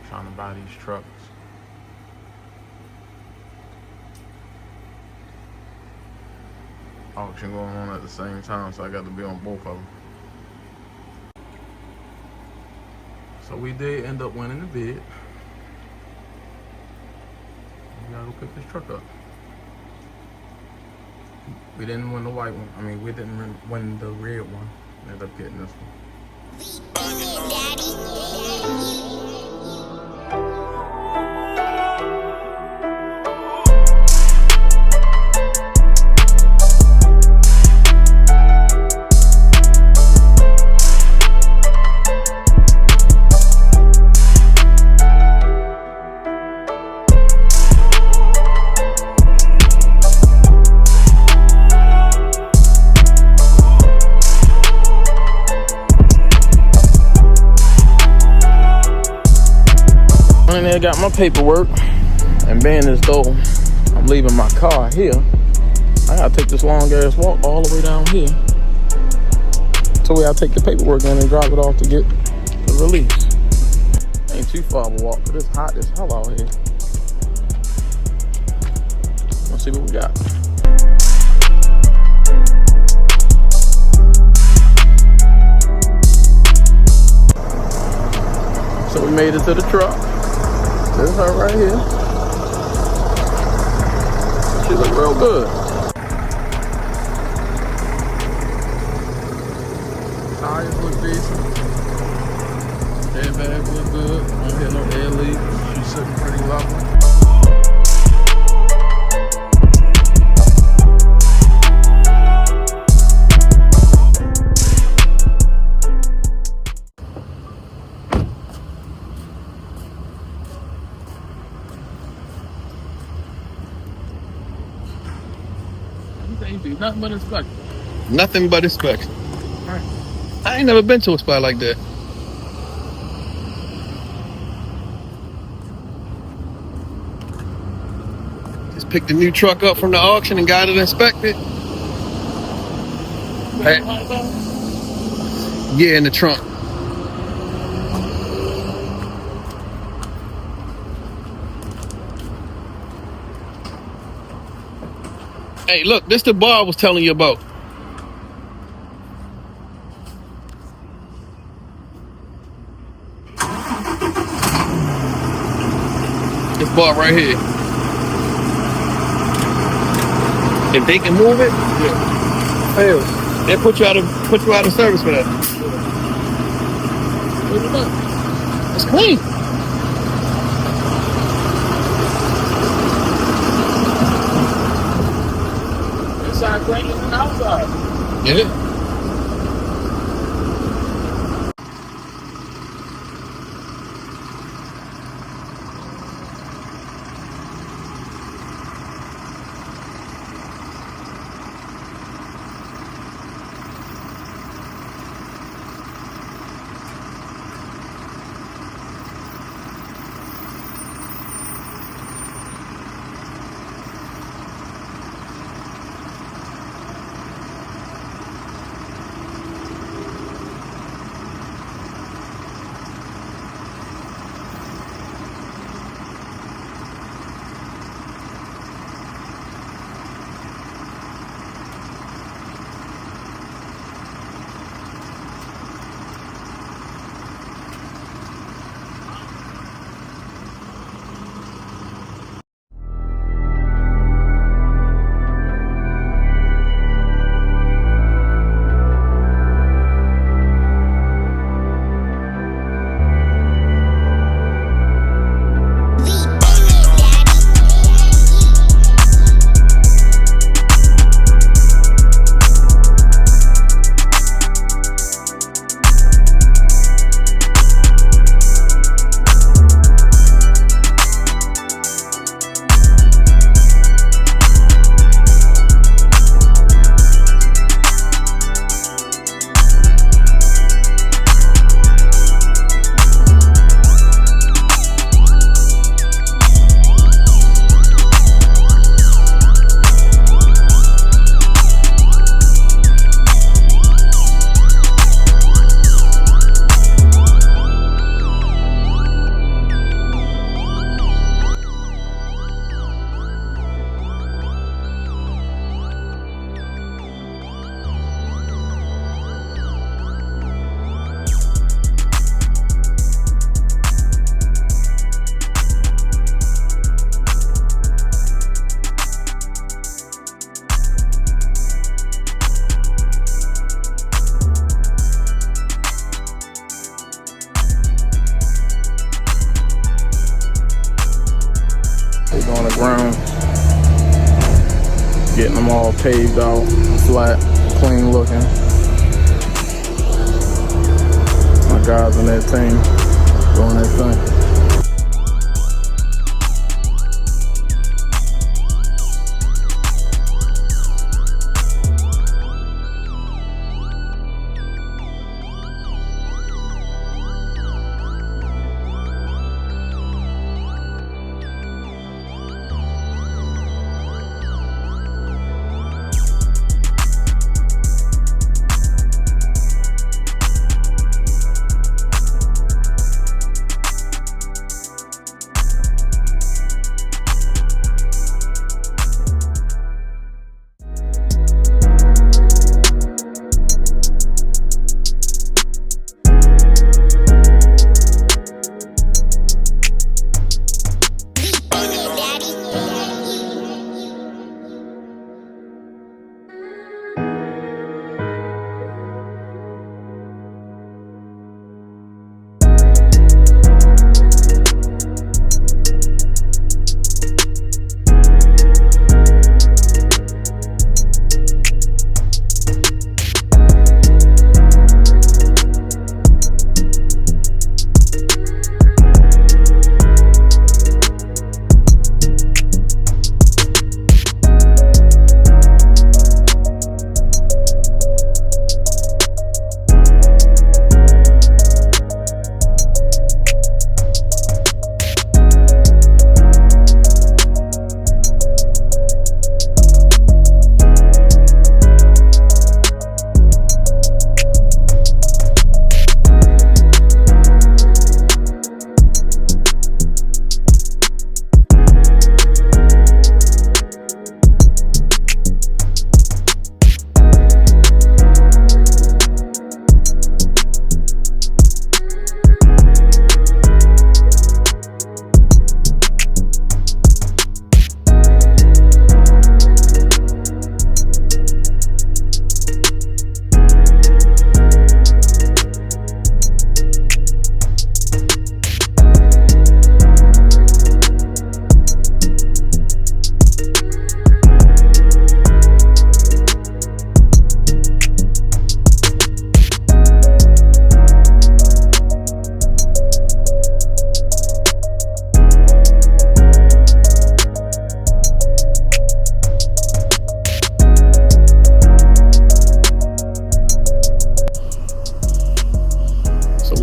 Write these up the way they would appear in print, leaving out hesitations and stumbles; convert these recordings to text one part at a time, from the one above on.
trying to buy these trucks. Auction going on at the same time, so I got to be on both of them. So we did end up winning the bid. We gotta go pick this truck up. We didn't win the white one. I mean, we didn't win the red one. We ended up getting this one. I got my paperwork, and being as though I'm leaving my car here, I gotta take this long ass walk all the way down here to where I take the paperwork in and drop it off to get the release. Ain't too far of a walk, but it's hot as hell out here. Let's see what we got. So we made it to the truck. This is her right here. She look real good. Tires look decent. Airbags look good. Don't hear no air leaks. She's sitting pretty level. Nothing but inspection. Nothing but inspection. Right. I ain't never been to a spot like that. Just picked the new truck up from the auction and got it inspected. Hey. Yeah, in the trunk. Hey, look, this the bar I was telling you about. This bar right here. If they can move it, yeah. Hell, they put you out of service for that. It's clean. Inside cleaner than outside. Yeah. on the ground, getting them all paved out, flat, clean looking. My guys on that team doing their thing.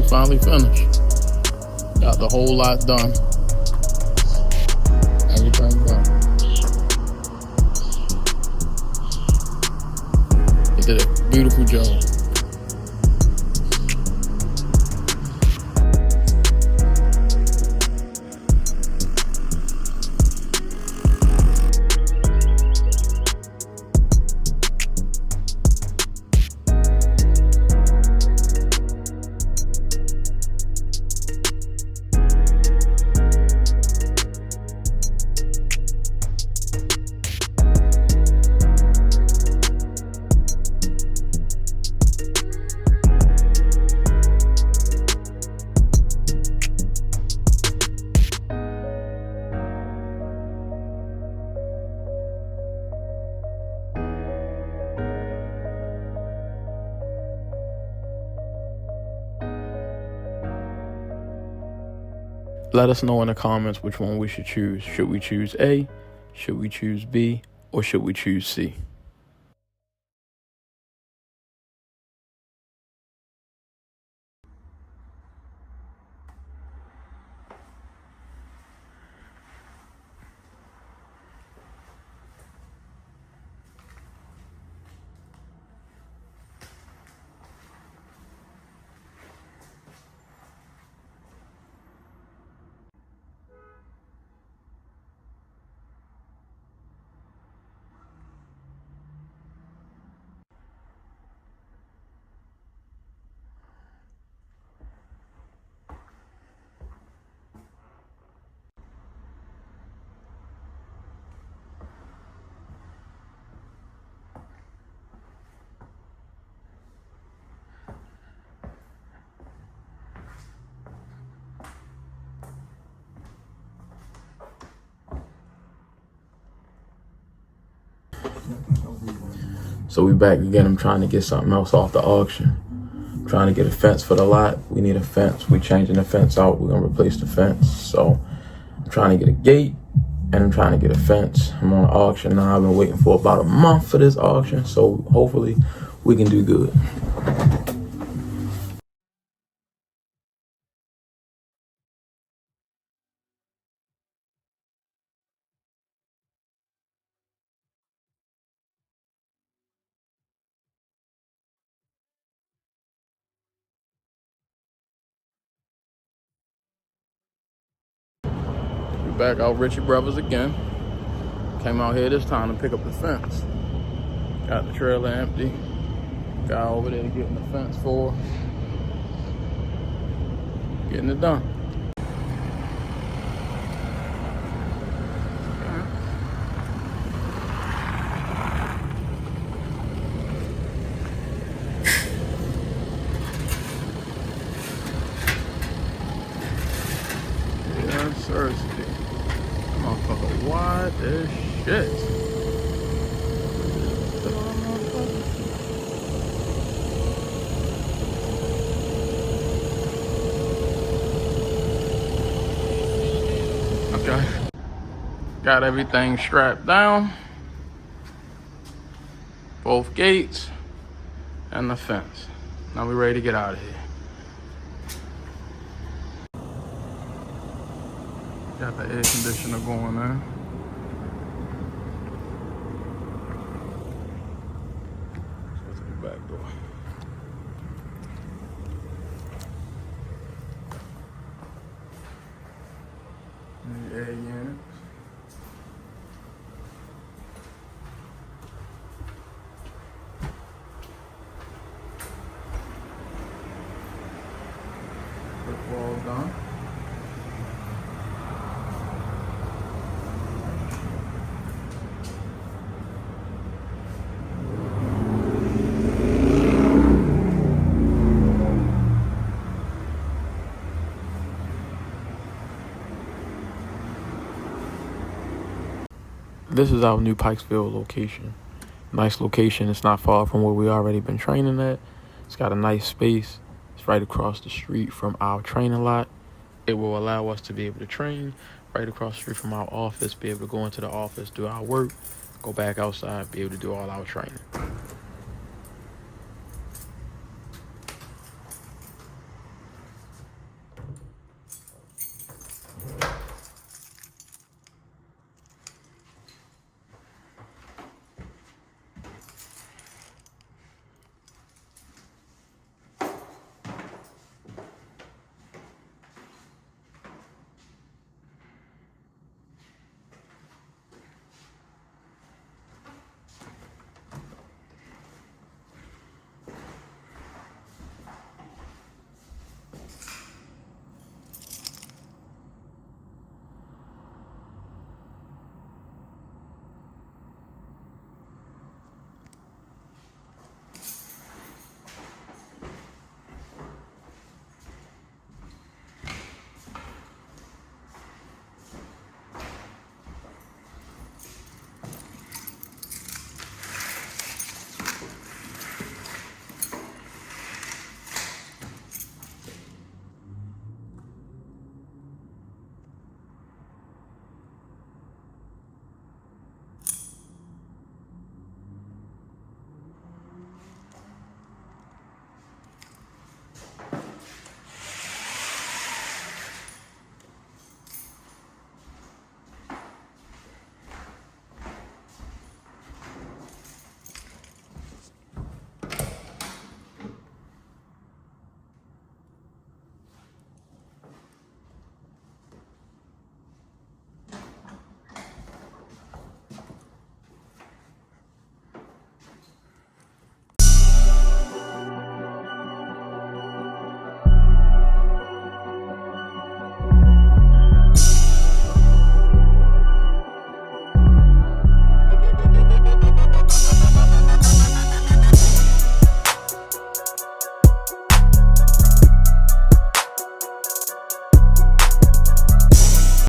Finally finished. Got the whole lot done. Everything done. They did a beautiful job. Let us know in the comments which one we should choose. Should we choose A? Should we choose B? Or should we choose C? So we back again. I'm trying to get something else off the auction. I'm trying to get a fence for the lot. We need a fence. We changing the fence out. We're gonna replace the fence. So I'm trying to get a gate and I'm trying to get a fence. I'm on an auction now. I've been waiting for about a month for this auction. So hopefully we can do good. We back out Richie Brothers again. Came out here this time to pick up the fence. Got the trailer empty. Guy over there getting the fence for. Getting it done. Yes, sir. Motherfucker, what the shit? Okay. Got everything strapped down. Both gates and the fence. Now we ready to get out of here. Got the air conditioner going in. Let's go to the back door. The air units. Brick walls done. This is our new Pikesville location. Nice location. It's not far from where we already been training at. It's got a nice space. It's right across the street from our training lot. It will allow us to be able to train right across the street from our office, be able to go into the office, do our work, go back outside, be able to do all our training.